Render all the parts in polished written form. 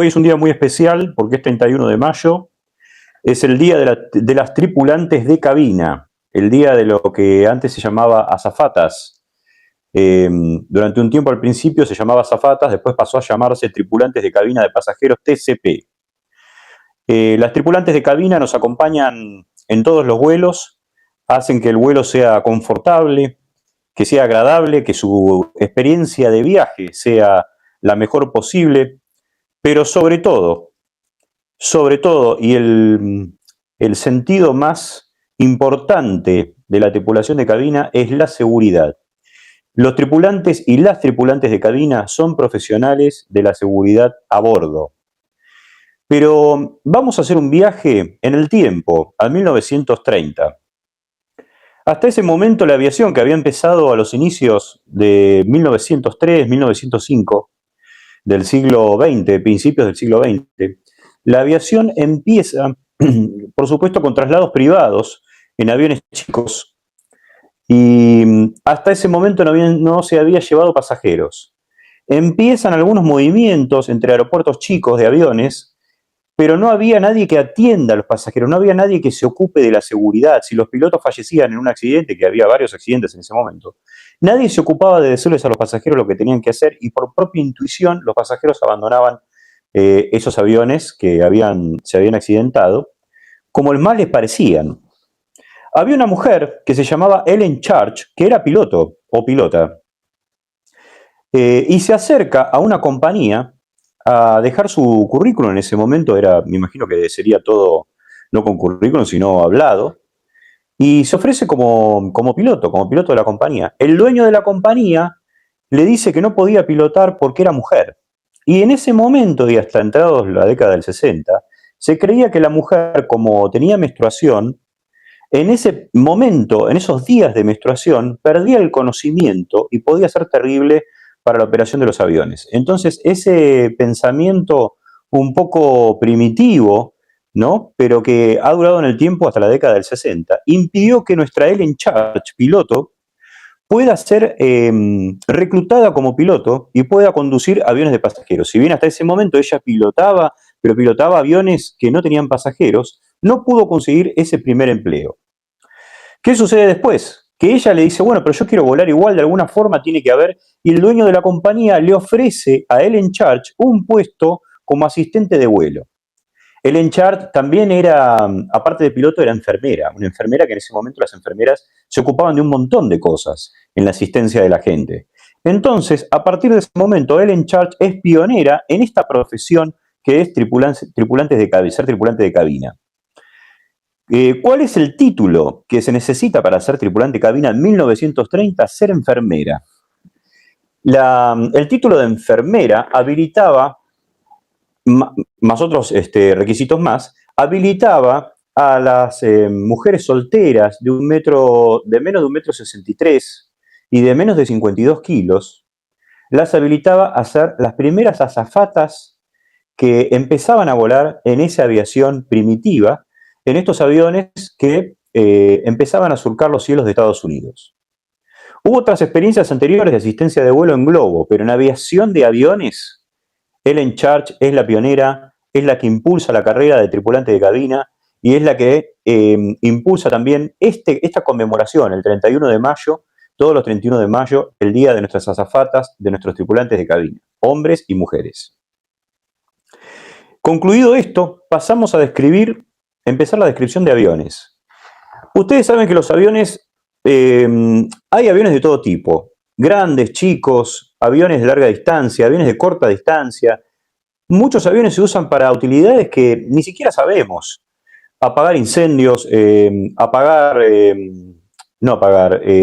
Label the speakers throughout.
Speaker 1: Hoy es un día muy especial porque es 31 de mayo, es el día de las tripulantes de cabina, el día de lo que antes se llamaba azafatas. Durante un tiempo al principio se llamaba azafatas, después pasó a llamarse tripulantes de cabina de pasajeros TCP. Las tripulantes de cabina nos acompañan en todos los vuelos, hacen que el vuelo sea confortable, que sea agradable, que su experiencia de viaje sea la mejor posible, pero sobre todo, y el sentido más importante de la tripulación de cabina es la seguridad. Los tripulantes y las tripulantes de cabina son profesionales de la seguridad a bordo. Pero vamos a hacer un viaje en el tiempo, a 1930. Hasta ese momento la aviación, que había empezado a los inicios de 1903, 1905, del siglo XX, principios del siglo XX, la aviación empieza, por supuesto, con traslados privados en aviones chicos, y hasta ese momento no se había llevado pasajeros. Empiezan algunos movimientos entre aeropuertos chicos de aviones, pero no había nadie que atienda a los pasajeros, no había nadie que se ocupe de la seguridad. Si los pilotos fallecían en un accidente, que había varios accidentes en ese momento, nadie se ocupaba de decirles a los pasajeros lo que tenían que hacer, y por propia intuición los pasajeros abandonaban esos aviones que se habían accidentado, como el más les parecían. Había una mujer que se llamaba Ellen Church, que era piloto o pilota, y se acerca a una compañía a dejar su currículum. En ese momento me imagino que sería todo no con currículum, sino hablado, y se ofrece como piloto de la compañía. El dueño de la compañía le dice que no podía pilotar porque era mujer. Y en ese momento, y hasta entrados la década del 60, se creía que la mujer, como tenía menstruación, en ese momento, en esos días de menstruación, perdía el conocimiento y podía ser terrible para la operación de los aviones. Entonces, ese pensamiento un poco primitivo, ¿no?, pero que ha durado en el tiempo hasta la década del 60, impidió que nuestra Ellen Church, piloto, pueda ser reclutada como piloto y pueda conducir aviones de pasajeros. Si bien hasta ese momento ella pilotaba, pero pilotaba aviones que no tenían pasajeros, no pudo conseguir ese primer empleo. ¿Qué sucede después? Que ella le dice, bueno, pero yo quiero volar igual, de alguna forma tiene que haber, y el dueño de la compañía le ofrece a Ellen Church un puesto como asistente de vuelo. Ellen Church también era, aparte de piloto, era enfermera, una enfermera que en ese momento las enfermeras se ocupaban de un montón de cosas en la asistencia de la gente. Entonces, a partir de ese momento, Ellen Church es pionera en esta profesión que es ser tripulante de cabina. ¿Cuál es el título que se necesita para ser tripulante de cabina en 1930? Ser enfermera. El título de enfermera habilitaba, más otros requisitos más, habilitaba a las mujeres solteras de menos de 1,63 m y de menos de 52 kilos, las habilitaba a ser las primeras azafatas que empezaban a volar en esa aviación primitiva, en estos aviones que empezaban a surcar los cielos de Estados Unidos. Hubo otras experiencias anteriores de asistencia de vuelo en globo, pero en aviación de aviones, Ellen Church es la pionera, es la que impulsa la carrera de tripulante de cabina y es la que impulsa también esta conmemoración, el 31 de mayo, todos los 31 de mayo, el día de nuestras azafatas, de nuestros tripulantes de cabina, hombres y mujeres. Concluido esto, pasamos a empezar la descripción de aviones. Ustedes saben que los aviones, hay aviones de todo tipo, grandes, chicos, aviones de larga distancia, aviones de corta distancia. Muchos aviones se usan para utilidades que ni siquiera sabemos. Apagar incendios,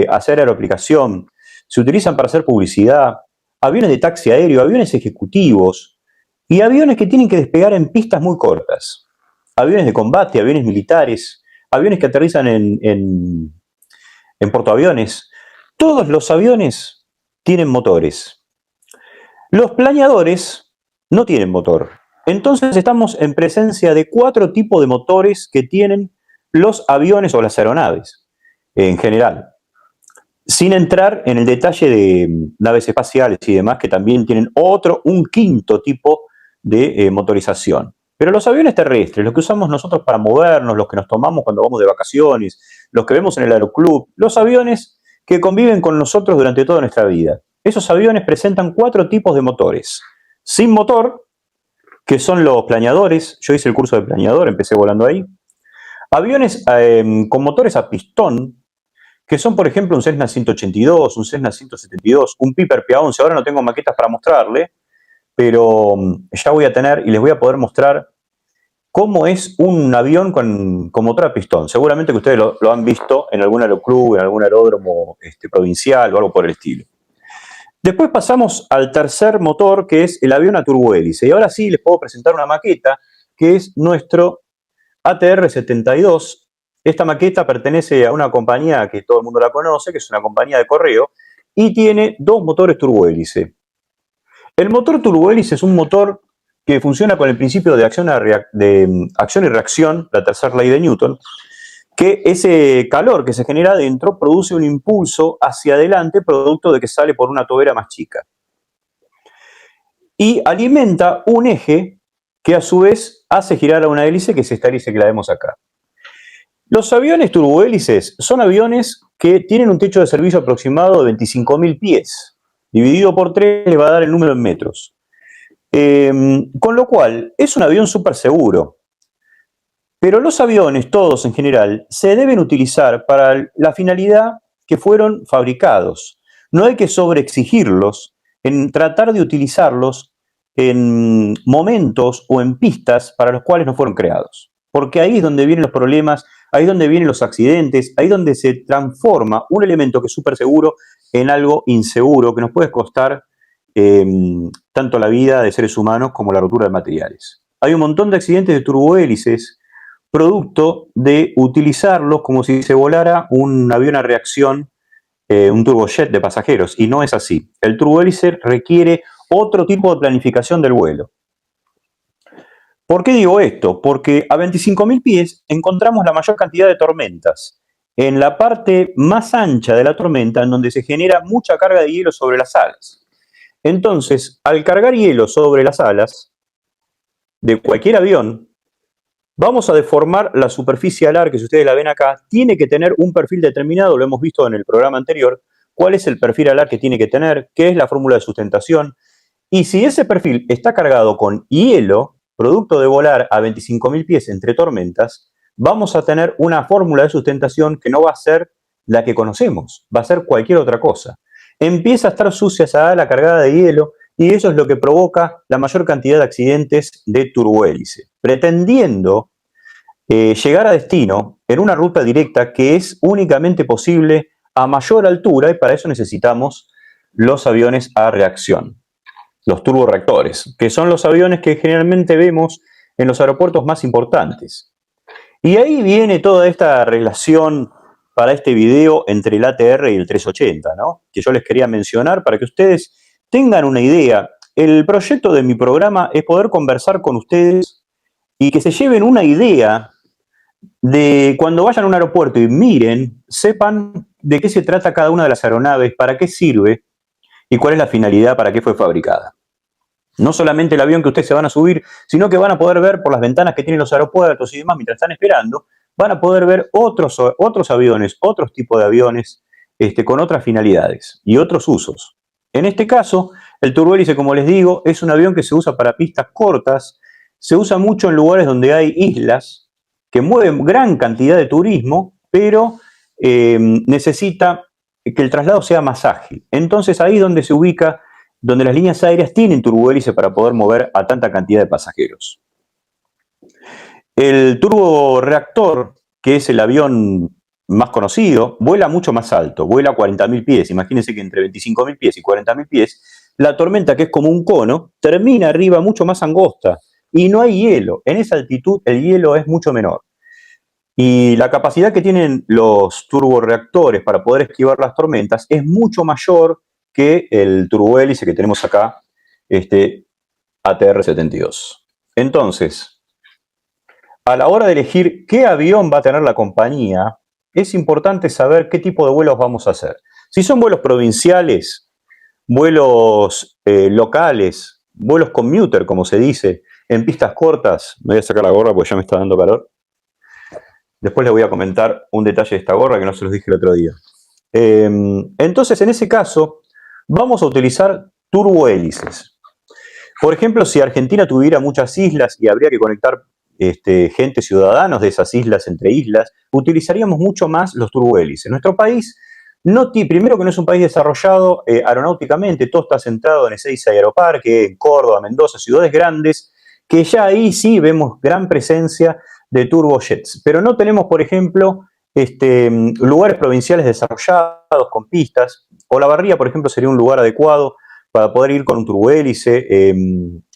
Speaker 1: hacer aeroaplicación, se utilizan para hacer publicidad, aviones de taxi aéreo, aviones ejecutivos y aviones que tienen que despegar en pistas muy cortas. Aviones de combate, aviones militares, aviones que aterrizan en portaaviones. Todos los aviones tienen motores. Los planeadores no tienen motor. Entonces estamos en presencia de 4 tipos de motores que tienen los aviones o las aeronaves en general. Sin entrar en el detalle de naves espaciales y demás, que también tienen un quinto tipo de motorización. Pero los aviones terrestres, los que usamos nosotros para movernos, los que nos tomamos cuando vamos de vacaciones, los que vemos en el aeroclub, los aviones que conviven con nosotros durante toda nuestra vida. Esos aviones presentan 4 tipos de motores. Sin motor, que son los planeadores. Yo hice el curso de planeador, empecé volando ahí. Aviones con motores a pistón, que son, por ejemplo, un Cessna 182, un Cessna 172, un Piper PA-11. Ahora no tengo maquetas para mostrarle, pero ya voy a tener y les voy a poder mostrar cómo es un avión con motor a pistón. Seguramente que ustedes lo han visto en algún aeroclub, en algún aeródromo provincial o algo por el estilo. Después pasamos al tercer motor, que es el avión a turbohélice. Y ahora sí les puedo presentar una maqueta, que es nuestro ATR-72. Esta maqueta pertenece a una compañía que todo el mundo la conoce, que es una compañía de correo, y tiene 2 motores turbohélice. El motor turbohélice es un motor que funciona con el principio de acción y reacción, la tercera ley de Newton, que ese calor que se genera adentro produce un impulso hacia adelante producto de que sale por una tobera más chica. Y alimenta un eje que a su vez hace girar a una hélice, que es esta hélice que la vemos acá. Los aviones turbohélices son aviones que tienen un techo de servicio aproximado de 25.000 pies. Dividido por 3 le va a dar el número en metros. Con lo cual, es un avión súper seguro. Pero los aviones, todos en general, se deben utilizar para la finalidad que fueron fabricados. No hay que sobreexigirlos en tratar de utilizarlos en momentos o en pistas para los cuales no fueron creados. Porque ahí es donde vienen los problemas, ahí es donde vienen los accidentes, ahí es donde se transforma un elemento que es súper seguro en algo inseguro que nos puede costar tanto la vida de seres humanos como la rotura de materiales. Hay un montón de accidentes de turbohélices producto de utilizarlos como si se volara un avión a reacción, un turbojet de pasajeros, y no es así. El turbohélice requiere otro tipo de planificación del vuelo. ¿Por qué digo esto? Porque a 25.000 pies encontramos la mayor cantidad de tormentas. En la parte más ancha de la tormenta, en donde se genera mucha carga de hielo sobre las alas. Entonces, al cargar hielo sobre las alas de cualquier avión, vamos a deformar la superficie alar, que si ustedes la ven acá, tiene que tener un perfil determinado, lo hemos visto en el programa anterior, cuál es el perfil alar que tiene que tener, qué es la fórmula de sustentación, y si ese perfil está cargado con hielo, producto de volar a 25.000 pies entre tormentas, vamos a tener una fórmula de sustentación que no va a ser la que conocemos, va a ser cualquier otra cosa. Empieza a estar sucia esa ala cargada de hielo, y eso es lo que provoca la mayor cantidad de accidentes de turbohélice, pretendiendo llegar a destino en una ruta directa que es únicamente posible a mayor altura, y para eso necesitamos los aviones a reacción, los turborreactores, que son los aviones que generalmente vemos en los aeropuertos más importantes. Y ahí viene toda esta relación para este video entre el ATR y el 380, ¿no? Que yo les quería mencionar para que ustedes tengan una idea. El proyecto de mi programa es poder conversar con ustedes y que se lleven una idea de cuando vayan a un aeropuerto y miren, sepan de qué se trata cada una de las aeronaves, para qué sirve y cuál es la finalidad para qué fue fabricada. No solamente el avión que ustedes se van a subir, sino que van a poder ver por las ventanas que tienen los aeropuertos y demás mientras están esperando, van a poder ver otros aviones, otros tipos de aviones con otras finalidades y otros usos. En este caso, el turbohélice, como les digo, es un avión que se usa para pistas cortas, se usa mucho en lugares donde hay islas que mueven gran cantidad de turismo, pero necesita que el traslado sea más ágil. Entonces ahí es donde se ubica, donde las líneas aéreas tienen turbohélice para poder mover a tanta cantidad de pasajeros. El turborreactor, que es el avión más conocido, vuela mucho más alto, vuela a 40.000 pies. Imagínense que entre 25.000 pies y 40.000 pies, la tormenta, que es como un cono, termina arriba mucho más angosta y no hay hielo. En esa altitud el hielo es mucho menor. Y la capacidad que tienen los turborreactores para poder esquivar las tormentas es mucho mayor que el turbohélice que tenemos acá, este ATR-72. Entonces, a la hora de elegir qué avión va a tener la compañía, es importante saber qué tipo de vuelos vamos a hacer. Si son vuelos provinciales, vuelos locales, vuelos commuter, como se dice, en pistas cortas. Me voy a sacar la gorra porque ya me está dando calor. Después les voy a comentar un detalle de esta gorra que no se los dije el otro día. Entonces, en ese caso, vamos a utilizar turbohélices. Por ejemplo, si Argentina tuviera muchas islas y habría que conectar gente, ciudadanos de esas islas entre islas, utilizaríamos mucho más los turbohélices. Nuestro país, primero que no es un país desarrollado aeronáuticamente, todo está centrado en Ezeiza y Aeroparque, en Córdoba, Mendoza, ciudades grandes, que ya ahí sí vemos gran presencia de turbojets, pero no tenemos, por ejemplo, lugares provinciales desarrollados con pistas. Olavarría, por ejemplo, sería un lugar adecuado para poder ir con un turbohélice,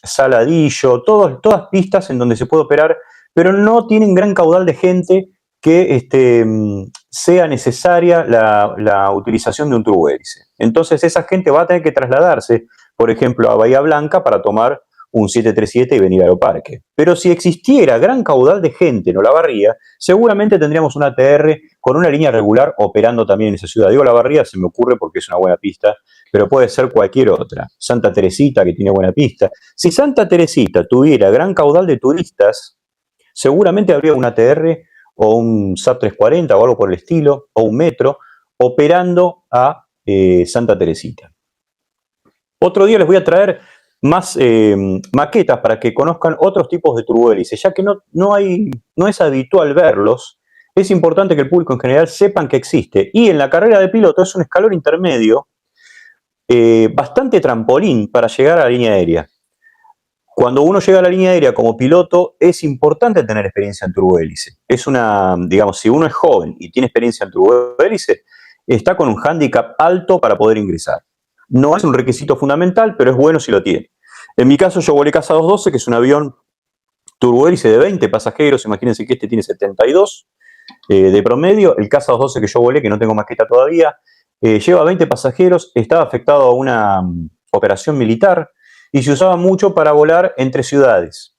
Speaker 1: Saladillo, todas pistas en donde se puede operar, pero no tienen gran caudal de gente que sea necesaria la utilización de un turbohélice. Entonces esa gente va a tener que trasladarse, por ejemplo, a Bahía Blanca para tomar un 737 y venir a Aeroparque. Pero si existiera gran caudal de gente en Olavarría, seguramente tendríamos una ATR con una línea regular operando también en esa ciudad. Digo Olavarría, se me ocurre porque es una buena pista, pero puede ser cualquier otra. Santa Teresita, que tiene buena pista. Si Santa Teresita tuviera gran caudal de turistas, seguramente habría una ATR o un SAP 340 o algo por el estilo, o un metro, operando a Santa Teresita. Otro día les voy a traer más maquetas para que conozcan otros tipos de turbohélices, ya que no es habitual verlos. Es importante que el público en general sepan que existe. Y en la carrera de piloto es un escalón intermedio, bastante trampolín para llegar a la línea aérea. Cuando uno llega a la línea aérea como piloto, es importante tener experiencia en turbohélice. Digamos, si uno es joven y tiene experiencia en turbohélice, está con un hándicap alto para poder ingresar. No es un requisito fundamental, pero es bueno si lo tiene. En mi caso, yo volé Casa 212, que es un avión turbohélice de 20 pasajeros. Imagínense que este tiene 72 de promedio. El Casa 212 que yo volé, que no tengo maqueta todavía, lleva 20 pasajeros. Estaba afectado a una operación militar y se usaba mucho para volar entre ciudades.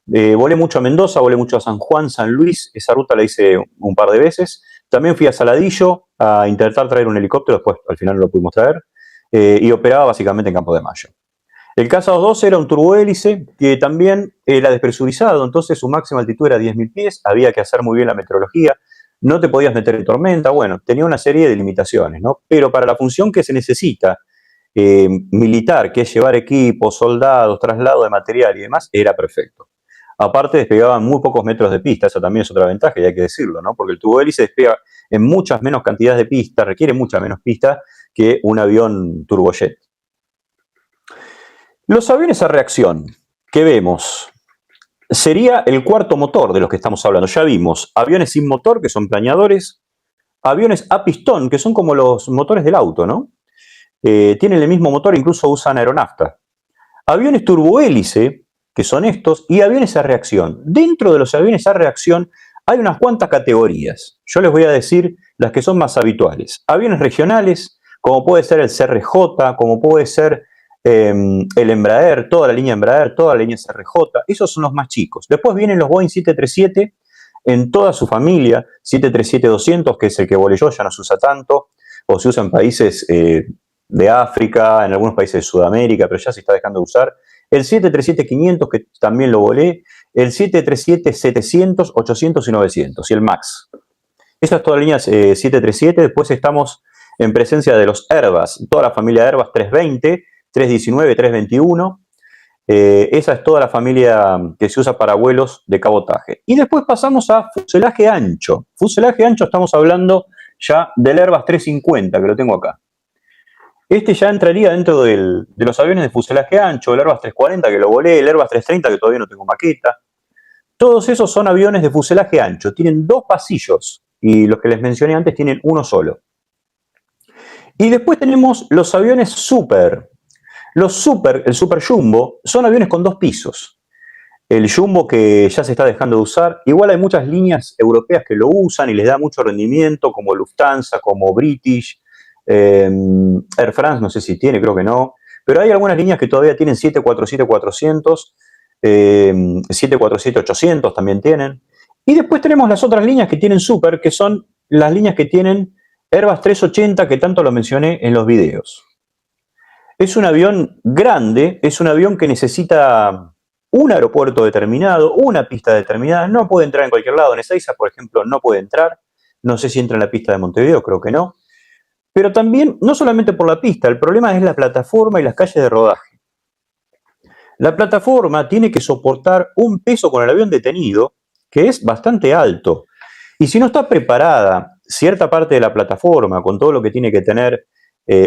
Speaker 1: Volé mucho a Mendoza, volé mucho a San Juan, San Luis. Esa ruta la hice un par de veces. También fui a Saladillo a intentar traer un helicóptero, después al final no lo pudimos traer. Y operaba básicamente en Campo de Mayo. El Casa 212 era un turbohélice que también era despresurizado, entonces su máxima altitud era 10.000 pies, había que hacer muy bien la meteorología, no te podías meter en tormenta, bueno, tenía una serie de limitaciones, ¿no? Pero para la función que se necesita militar, que es llevar equipos, soldados, traslado de material y demás, era perfecto. Aparte despegaban muy pocos metros de pista, esa también es otra ventaja y hay que decirlo, ¿no? Porque el turbohélice despega en muchas menos cantidades de pista, requiere mucha menos pista que un avión turbojet. Los aviones a reacción que vemos sería el cuarto motor de los que estamos hablando. Ya vimos aviones sin motor, que son planeadores, aviones a pistón, que son como los motores del auto, ¿no? Tienen el mismo motor, incluso usan aeronafta. Aviones turbohélice, que son estos, y aviones a reacción. Dentro de los aviones a reacción hay unas cuantas categorías. Yo les voy a decir las que son más habituales. Aviones regionales, como puede ser el CRJ, como puede ser el Embraer, toda la línea Embraer, toda la línea CRJ, esos son los más chicos. Después vienen los Boeing 737 en toda su familia, 737-200, que es el que volé yo, ya no se usa tanto, o se usa en países de África, en algunos países de Sudamérica, pero ya se está dejando de usar. El 737-500, que también lo volé, el 737-700, 800 y 900, y el MAX. Esa es toda la línea 737, después estamos en presencia de los Airbus, toda la familia Airbus 320, 319, 321. Esa es toda la familia que se usa para vuelos de cabotaje. Y después pasamos a fuselaje ancho. Fuselaje ancho estamos hablando ya del Airbus 350, que lo tengo acá. Este ya entraría dentro de los aviones de fuselaje ancho, el Airbus 340 que lo volé, el Airbus 330 que todavía no tengo maqueta. Todos esos son aviones de fuselaje ancho, tienen dos pasillos y los que les mencioné antes tienen uno solo. Y después tenemos los aviones super. El super jumbo, son aviones con dos pisos. El jumbo que ya se está dejando de usar, igual hay muchas líneas europeas que lo usan y les da mucho rendimiento, como Lufthansa, como British, Air France, no sé si tiene, creo que no, pero hay algunas líneas que todavía tienen 747-400, 747-800 también tienen. Y después tenemos las otras líneas que tienen super, que son las líneas que tienen Airbus 380, que tanto lo mencioné en los videos. Es un avión grande, es un avión que necesita un aeropuerto determinado, una pista determinada, no puede entrar en cualquier lado. En Ezeiza, por ejemplo, no puede entrar, no sé si entra en la pista de Montevideo, creo que no. Pero también, no solamente por la pista, el problema es la plataforma y las calles de rodaje. La plataforma tiene que soportar un peso con el avión detenido que es bastante alto. Y si no está preparada cierta parte de la plataforma con todo lo que tiene que tener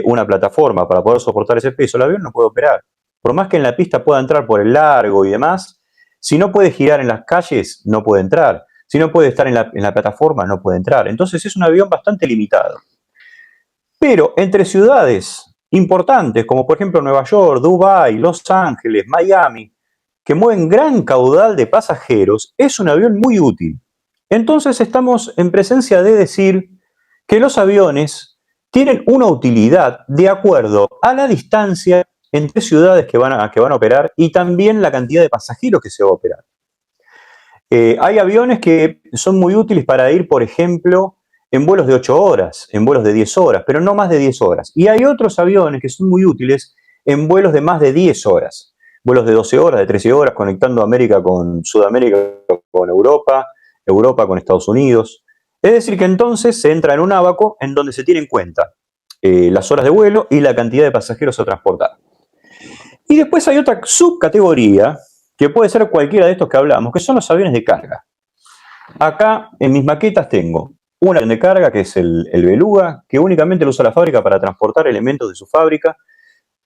Speaker 1: una plataforma para poder soportar ese peso, el avión no puede operar. Por más que en la pista pueda entrar por el largo y demás, si no puede girar en las calles, no puede entrar. Si no puede estar en la plataforma, no puede entrar. Entonces es un avión bastante limitado. Pero entre ciudades importantes, como por ejemplo Nueva York, Dubái, Los Ángeles, Miami, que mueven gran caudal de pasajeros, es un avión muy útil. Entonces estamos en presencia de decir que los aviones tienen una utilidad de acuerdo a la distancia entre ciudades que van a operar y también la cantidad de pasajeros que se va a operar. Hay aviones que son muy útiles para ir, por ejemplo, en vuelos de 8 horas, en vuelos de 10 horas, pero no más de 10 horas. Y hay otros aviones que son muy útiles en vuelos de más de 10 horas, vuelos de 12 horas, de 13 horas, conectando América con Sudamérica, con Europa, Europa con Estados Unidos. Es decir, que entonces se entra en un ábaco en donde se tiene en cuenta las horas de vuelo y la cantidad de pasajeros a transportar. Y después hay otra subcategoría, que puede ser cualquiera de estos que hablamos, que son los aviones de carga. Acá en mis maquetas tengo un avión de carga, que es el Beluga, que únicamente lo usa la fábrica para transportar elementos de su fábrica.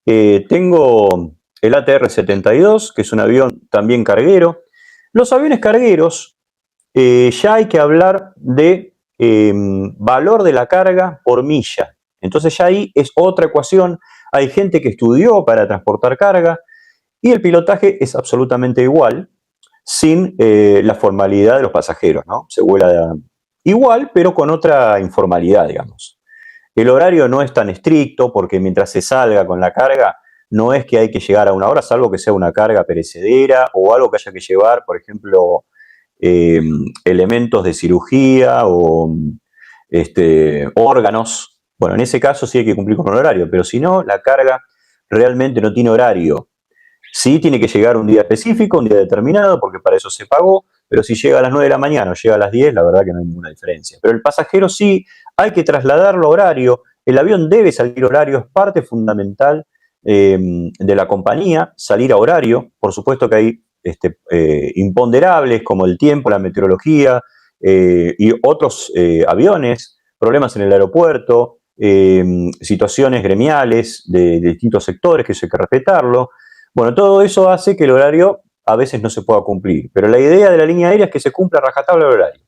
Speaker 1: Tengo el ATR-72, que es un avión también carguero. Los aviones cargueros, ya hay que hablar de valor de la carga por milla. Entonces ya ahí es otra ecuación. Hay gente que estudió para transportar carga y el pilotaje es absolutamente igual, sin la formalidad de los pasajeros, ¿no? Se vuela igual, pero con otra informalidad, digamos. El horario no es tan estricto porque mientras se salga con la carga, no es que hay que llegar a una hora, salvo que sea una carga perecedera o algo que haya que llevar, por ejemplo, elementos de cirugía o órganos. Bueno, en ese caso sí hay que cumplir con el horario, pero si no, la carga realmente no tiene horario. Sí tiene que llegar un día específico, un día determinado, porque para eso se pagó, pero si llega a las 9 de la mañana o llega a las 10, la verdad que no hay ninguna diferencia. Pero el pasajero sí, hay que trasladarlo a horario, el avión debe salir a horario, es parte fundamental de la compañía, salir a horario. Por supuesto que hay imponderables como el tiempo, la meteorología y otros aviones, problemas en el aeropuerto, situaciones gremiales de distintos sectores que eso hay que respetarlo. Bueno, todo eso hace que el horario a veces no se pueda cumplir, pero la idea de la línea aérea es que se cumpla a rajatabla el horario.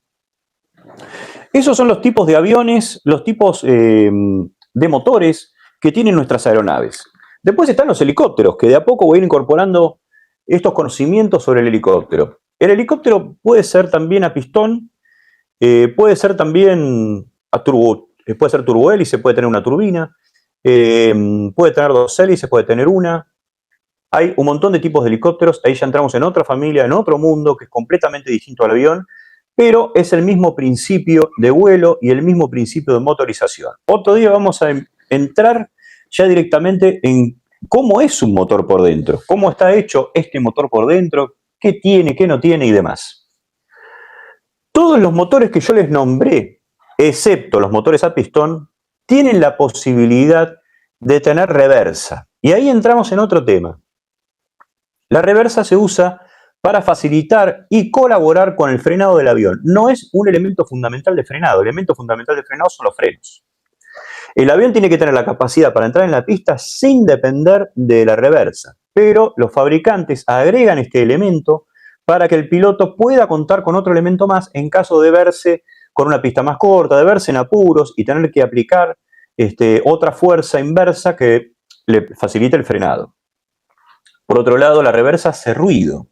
Speaker 1: Esos son los tipos de aviones, los tipos de motores que tienen nuestras aeronaves. Después están los helicópteros, que de a poco voy a ir incorporando estos conocimientos sobre el helicóptero. El helicóptero puede ser también a pistón, puede ser también puede ser turbohélice, puede tener una turbina, puede tener dos hélices, puede tener una. Hay un montón de tipos de helicópteros, ahí ya entramos en otra familia, en otro mundo que es completamente distinto al avión, pero es el mismo principio de vuelo y el mismo principio de motorización. Otro día vamos a entrar ya directamente en cómo es un motor por dentro, cómo está hecho este motor por dentro, qué tiene, qué no tiene y demás. Todos los motores que yo les nombré, excepto los motores a pistón, tienen la posibilidad de tener reversa. Y ahí entramos en otro tema. La reversa se usa para facilitar y colaborar con el frenado del avión. No es un elemento fundamental de frenado. El elemento fundamental de frenado son los frenos. El avión tiene que tener la capacidad para entrar en la pista sin depender de la reversa. Pero los fabricantes agregan este elemento para que el piloto pueda contar con otro elemento más en caso de verse con una pista más corta, de verse en apuros y tener que aplicar otra fuerza inversa que le facilite el frenado. Por otro lado, la reversa hace ruido,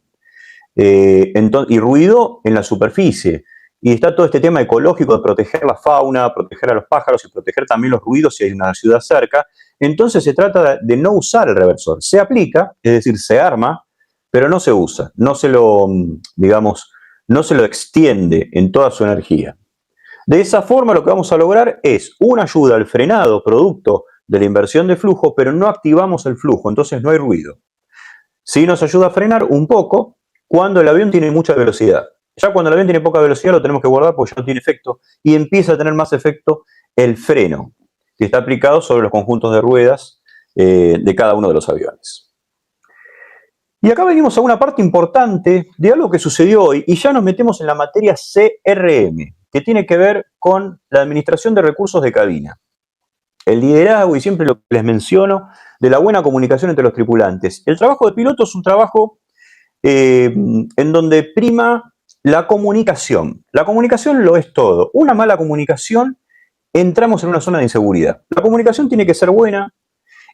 Speaker 1: y ruido en la superficie. Y está todo este tema ecológico de proteger la fauna, proteger a los pájaros y proteger también los ruidos si hay una ciudad cerca. Entonces se trata de no usar el reversor. Se aplica, es decir, se arma, pero no se usa, no se lo, digamos, no se lo extiende en toda su energía. De esa forma lo que vamos a lograr es una ayuda al frenado producto de la inversión de flujo, pero no activamos el flujo, entonces no hay ruido. Sí nos ayuda a frenar un poco cuando el avión tiene mucha velocidad. Ya cuando el avión tiene poca velocidad lo tenemos que guardar porque ya no tiene efecto y empieza a tener más efecto el freno, que está aplicado sobre los conjuntos de ruedas de cada uno de los aviones. Y acá venimos a una parte importante de algo que sucedió hoy y ya nos metemos en la materia CRM, que tiene que ver con la administración de recursos de cabina. El liderazgo y siempre lo que les menciono de la buena comunicación entre los tripulantes. El trabajo de piloto es un trabajo en donde prima la comunicación. La comunicación lo es todo. Una mala comunicación, entramos en una zona de inseguridad. La comunicación tiene que ser buena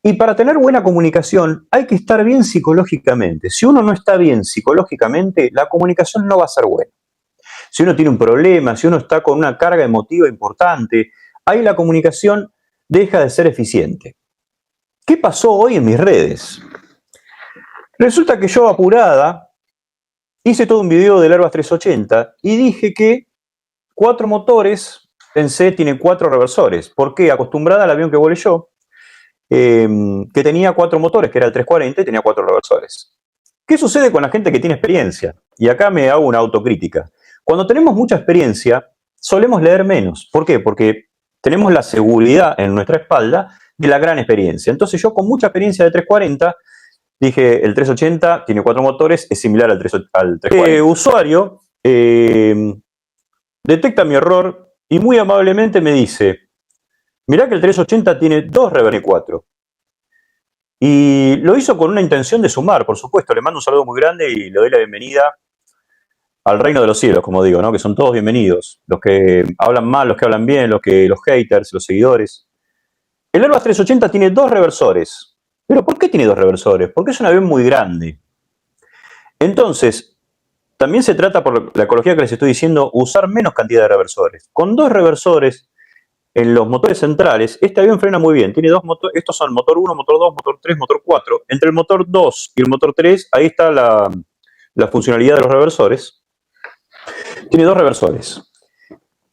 Speaker 1: y para tener buena comunicación hay que estar bien psicológicamente. Si uno no está bien psicológicamente, la comunicación no va a ser buena. Si uno tiene un problema, si uno está con una carga emotiva importante, ahí la comunicación deja de ser eficiente. ¿Qué pasó hoy en mis redes? Resulta que yo, apurada, hice todo un video del Airbus 380 y dije que 4 motores, pensé, tiene 4 reversores. ¿Por qué? Acostumbrada al avión que volé yo, que tenía 4 motores, que era el 340 y tenía 4 reversores. ¿Qué sucede con la gente que tiene experiencia? Y acá me hago una autocrítica. Cuando tenemos mucha experiencia, solemos leer menos. ¿Por qué? Porque tenemos la seguridad en nuestra espalda de la gran experiencia. Entonces yo con mucha experiencia de 340 dije, el 380 tiene 4 motores, es similar al 340. Usuario detecta mi error y muy amablemente me dice, mirá que el 380 tiene 2 reversores 4. Y lo hizo con una intención de sumar, por supuesto. Le mando un saludo muy grande y le doy la bienvenida al reino de los cielos, como digo, ¿no? Que son todos bienvenidos. Los que hablan mal, los que hablan bien, los haters, los seguidores. El Airbus 380 tiene 2 reversores. ¿Pero por qué tiene 2 reversores? Porque es un avión muy grande. Entonces, también se trata, por la ecología que les estoy diciendo, usar menos cantidad de reversores. Con 2 reversores en los motores centrales, este avión frena muy bien. Tiene 2 motores, estos son motor 1, motor 2, motor 3, motor 4. Entre el motor 2 y el motor 3, ahí está la funcionalidad de los reversores. Tiene 2 reversores.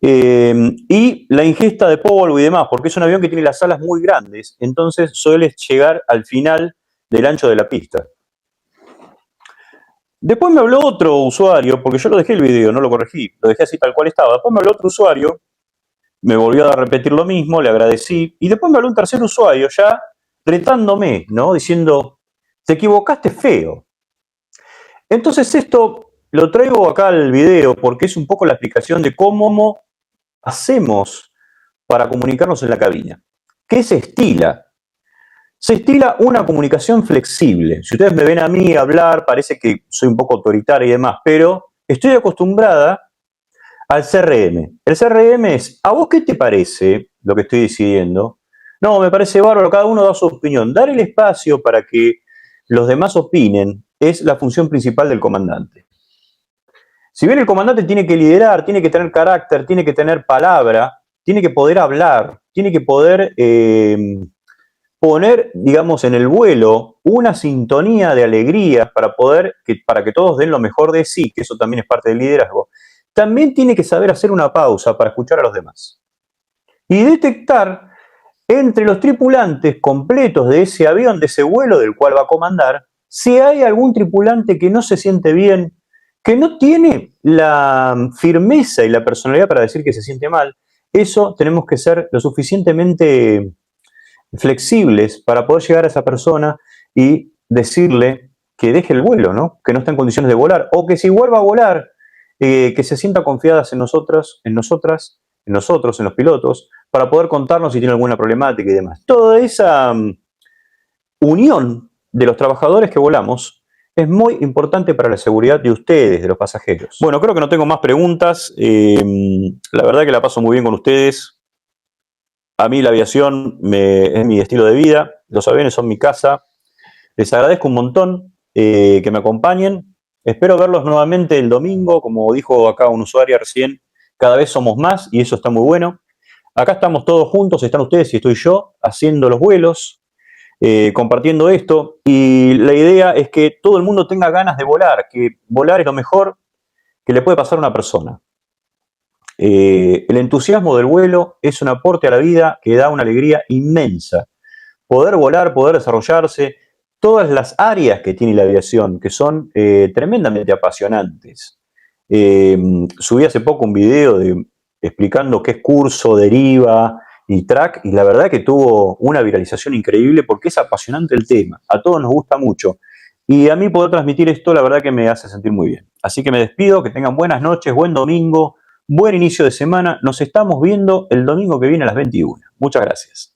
Speaker 1: Y la ingesta de polvo y demás, porque es un avión que tiene las alas muy grandes, entonces suele llegar al final del ancho de la pista. Después me habló otro usuario, porque yo lo dejé el video, no lo corregí, lo dejé así tal cual estaba. Después me habló otro usuario, me volvió a repetir lo mismo, le agradecí, y después me habló un tercer usuario ya retándome, ¿no? Diciendo, te equivocaste feo. Entonces esto lo traigo acá al video porque es un poco la explicación de cómo hacemos para comunicarnos en la cabina. ¿Qué se estila? Se estila una comunicación flexible. Si ustedes me ven a mí hablar, parece que soy un poco autoritaria y demás, pero estoy acostumbrada al CRM. El CRM es, ¿a vos qué te parece lo que estoy decidiendo? No, me parece bárbaro, cada uno da su opinión. Dar el espacio para que los demás opinen es la función principal del comandante. Si bien el comandante tiene que liderar, tiene que tener carácter, tiene que tener palabra, tiene que poder hablar, tiene que poder poner, digamos, en el vuelo una sintonía de alegría para que todos den lo mejor de sí, que eso también es parte del liderazgo, también tiene que saber hacer una pausa para escuchar a los demás. Y detectar entre los tripulantes completos de ese avión, de ese vuelo del cual va a comandar, si hay algún tripulante que no se siente bien, que no tiene la firmeza y la personalidad para decir que se siente mal. Eso tenemos que ser lo suficientemente flexibles para poder llegar a esa persona y decirle que deje el vuelo, ¿no? Que no está en condiciones de volar, o que si vuelva a volar, que se sienta confiadas en nosotros, en los pilotos, para poder contarnos si tiene alguna problemática y demás. Toda esa unión de los trabajadores que volamos es muy importante para la seguridad de ustedes, de los pasajeros. Bueno, creo que no tengo más preguntas. La verdad que la paso muy bien con ustedes. A mí la aviación es mi estilo de vida. Los aviones son mi casa. Les agradezco un montón que me acompañen. Espero verlos nuevamente el domingo. Como dijo acá un usuario recién, cada vez somos más y eso está muy bueno. Acá estamos todos juntos, están ustedes y estoy yo haciendo los vuelos. Compartiendo esto, y la idea es que todo el mundo tenga ganas de volar, que volar es lo mejor que le puede pasar a una persona. El entusiasmo del vuelo es un aporte a la vida que da una alegría inmensa. poder volar, poder desarrollarse, todas las áreas que tiene la aviación, que son tremendamente apasionantes. Subí hace poco un video explicando qué es curso, deriva y track, y la verdad que tuvo una viralización increíble porque es apasionante el tema, a todos nos gusta mucho. Y a mí poder transmitir esto, la verdad que me hace sentir muy bien. Así que me despido, que tengan buenas noches, buen domingo, buen inicio de semana. Nos estamos viendo el domingo que viene a las 21. Muchas gracias.